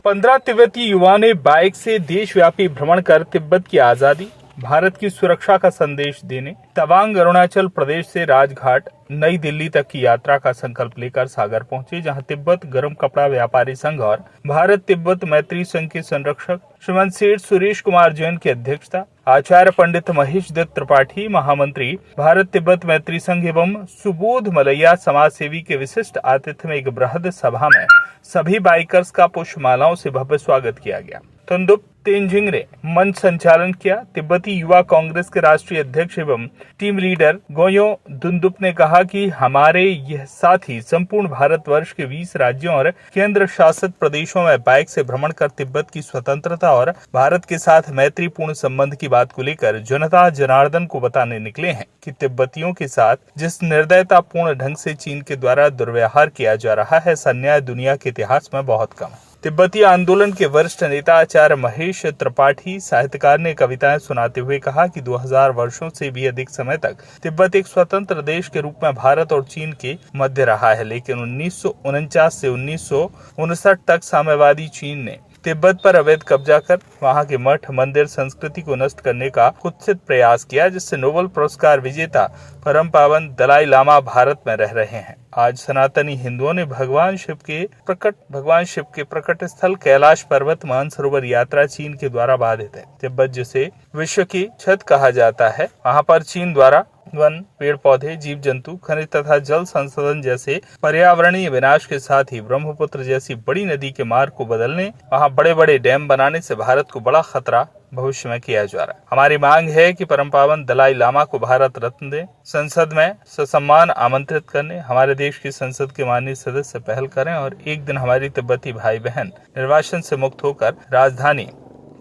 15 तिब्बती युवा ने बाइक से देशव्यापी भ्रमण कर तिब्बत की आजादी, भारत की सुरक्षा का संदेश देने तवांग अरुणाचल प्रदेश से राजघाट नई दिल्ली तक की यात्रा का संकल्प लेकर सागर पहुंचे, जहां तिब्बत गर्म कपड़ा व्यापारी संघ और भारत तिब्बत मैत्री संघ के संरक्षक श्रीमंत सेठ सुरेश कुमार जैन की अध्यक्षता, आचार्य पंडित महेश दत्त त्रिपाठी महामंत्री भारत तिब्बत मैत्री संघ एवं सुबोध मलैया समाज सेवी के विशिष्ट आतिथ्य में एक बृहद सभा में सभी बाइकर्स का पुष्पमालाओं से भव्य स्वागत किया गया। तंदुप तेंजिंग ने मंच संचालन किया। तिब्बती युवा कांग्रेस के राष्ट्रीय अध्यक्ष एवं टीम लीडर गोयो दुंदुप ने कहा कि हमारे यह साथी संपूर्ण भारतवर्ष के 20 राज्यों और केंद्र शासित प्रदेशों में बाइक से भ्रमण कर तिब्बत की स्वतंत्रता और भारत के साथ मैत्रीपूर्ण संबंध की बात को लेकर जनता जनार्दन को बताने निकले हैं कि तिब्बतियों के साथ जिस निर्दयतापूर्ण ढंग से चीन के द्वारा दुर्व्यवहार किया जा रहा है, ऐसा न्याय दुनिया के इतिहास में बहुत कम है। तिब्बती आंदोलन के वरिष्ठ नेता आचार्य महेश त्रिपाठी साहित्यकार ने कविताएं सुनाते हुए कहा कि 2000 वर्षों से भी अधिक समय तक तिब्बत एक स्वतंत्र देश के रूप में भारत और चीन के मध्य रहा है, लेकिन 1949 से 1959 तक साम्यवादी चीन ने तिब्बत पर अवैध कब्जा कर वहां के मठ मंदिर संस्कृति को नष्ट करने का कुत्सित प्रयास किया, जिससे नोबेल पुरस्कार विजेता परम पावन दलाई लामा भारत में रह रहे हैं। आज सनातनी हिंदुओं ने भगवान शिव के प्रकट स्थल कैलाश पर्वत मानसरोवर यात्रा चीन के द्वारा बाधित है। तिब्बत जिसे विश्व की छत कहा जाता है, वहां पर चीन द्वारा वन, पेड़ पौधे, जीव जंतु, खनिज तथा जल संसाधन जैसे पर्यावरणीय विनाश के साथ ही ब्रह्मपुत्र जैसी बड़ी नदी के मार्ग को बदलने, वहां बड़े बड़े डैम बनाने से भारत को बड़ा खतरा भविष्य में किया जा रहा है। हमारी मांग है कि परम पावन दलाई लामा को भारत रत्न दें, संसद में ससम्मान आमंत्रित करने हमारे देश की संसद के माननीय सदस्य पहल करें और एक दिन हमारी तिब्बती भाई बहन निर्वासन से मुक्त होकर राजधानी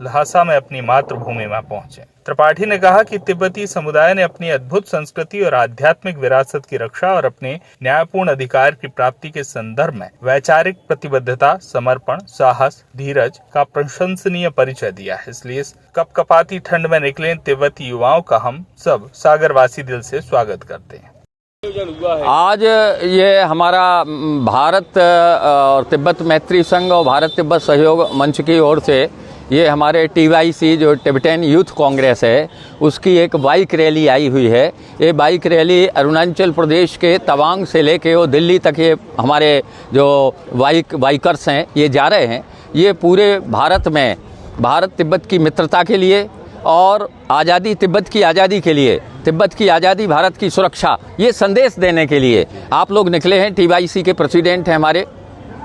लहासा में अपनी मातृभूमि में पहुंचे। त्रिपाठी ने कहा कि तिब्बती समुदाय ने अपनी अद्भुत संस्कृति और आध्यात्मिक विरासत की रक्षा और अपने न्यायपूर्ण अधिकार की प्राप्ति के संदर्भ में वैचारिक प्रतिबद्धता, समर्पण, साहस, धीरज का प्रशंसनीय परिचय दिया है। इसलिए इस कपकपाती ठंड में निकले तिब्बती युवाओं का हम सब सागरवासी दिल से स्वागत करते हैं। आज ये हमारा भारत और तिब्बत मैत्री संघ और भारत तिब्बत सहयोग मंच की ओर से ये हमारे TYC जो टिबेटन यूथ कांग्रेस है, उसकी एक बाइक रैली आई हुई है। ये बाइक रैली अरुणाचल प्रदेश के तवांग से लेके वो दिल्ली तक ये हमारे जो बाइकर्स हैं ये जा रहे हैं। ये पूरे भारत में भारत तिब्बत की मित्रता के लिए और आज़ादी, तिब्बत की आज़ादी के लिए, तिब्बत की आज़ादी, भारत की सुरक्षा, ये संदेश देने के लिए आप लोग निकले हैं। TYC के प्रेसिडेंट हैं हमारे,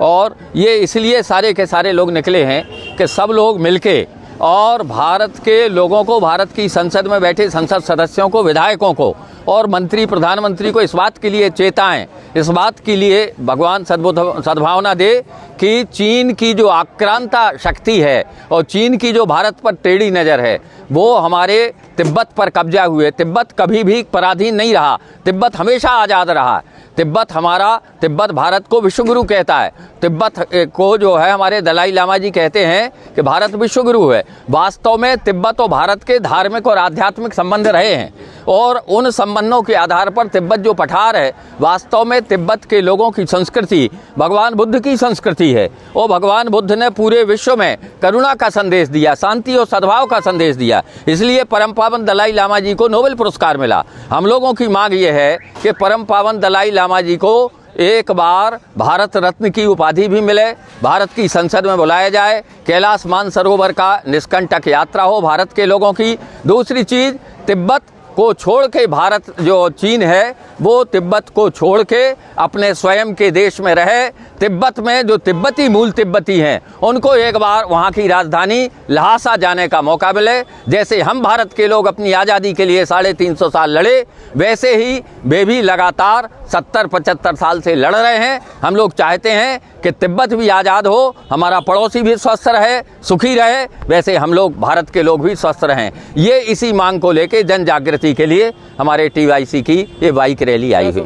और ये इसलिए सारे के सारे लोग निकले हैं कि सब लोग मिलके और भारत के लोगों को, भारत की संसद में बैठे संसद सदस्यों को, विधायकों को और मंत्री प्रधानमंत्री को इस बात के लिए चेताएं, इस बात के लिए भगवान सद्भावना दे कि चीन की जो आक्रांता शक्ति है और चीन की जो भारत पर टेढ़ी नज़र है वो हमारे तिब्बत पर कब्जा हुए। तिब्बत कभी भी पराधीन नहीं रहा, तिब्बत हमेशा आज़ाद रहा। तिब्बत भारत को विश्वगुरु कहता है। तिब्बत को जो है हमारे दलाई लामा जी कहते हैं कि भारत विश्वगुरु है। वास्तव में तिब्बत और भारत के धार्मिक और आध्यात्मिक संबंध रहे हैं और उन संबंधों के आधार पर तिब्बत जो पठार है, वास्तव में तिब्बत के लोगों की संस्कृति भगवान बुद्ध की संस्कृति है और भगवान बुद्ध ने पूरे विश्व में करुणा का संदेश दिया, शांति और सद्भाव का संदेश दिया। इसलिए परम पावन दलाई लामा जी को नोबेल पुरस्कार मिला। हम लोगों की मांग ये है कि परम पावन दलाई लामा जी को एक बार भारत रत्न की उपाधि भी मिले, भारत की संसद में बुलाया जाए, कैलाश मानसरोवर का निष्कंटक यात्रा हो भारत के लोगों की। दूसरी चीज़, तिब्बत को छोड़ के भारत जो चीन है वो तिब्बत को छोड़ के अपने स्वयं के देश में रहे। तिब्बत में जो तिब्बती मूल तिब्बती हैं उनको एक बार वहाँ की राजधानी लहासा जाने का मौका मिले। जैसे हम भारत के लोग अपनी आज़ादी के लिए 350 साल लड़े, वैसे ही वे भी लगातार 70-75 साल से लड़ रहे हैं। हम लोग चाहते हैं कि तिब्बत भी आज़ाद हो, हमारा पड़ोसी भी स्वस्थ रहे, सुखी रहे, वैसे हम लोग भारत के लोग भी स्वस्थ रहें। ये इसी मांग को लेके जन जागृति के लिए हमारे TYC की ये बाइक रैली आई हुई।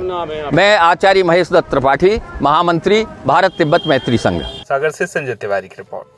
मैं आचार्य महेश दत्त त्रिपाठी, महामंत्री भारत तिब्बत मैत्री संघ। सागर से संजय तिवारी की रिपोर्ट।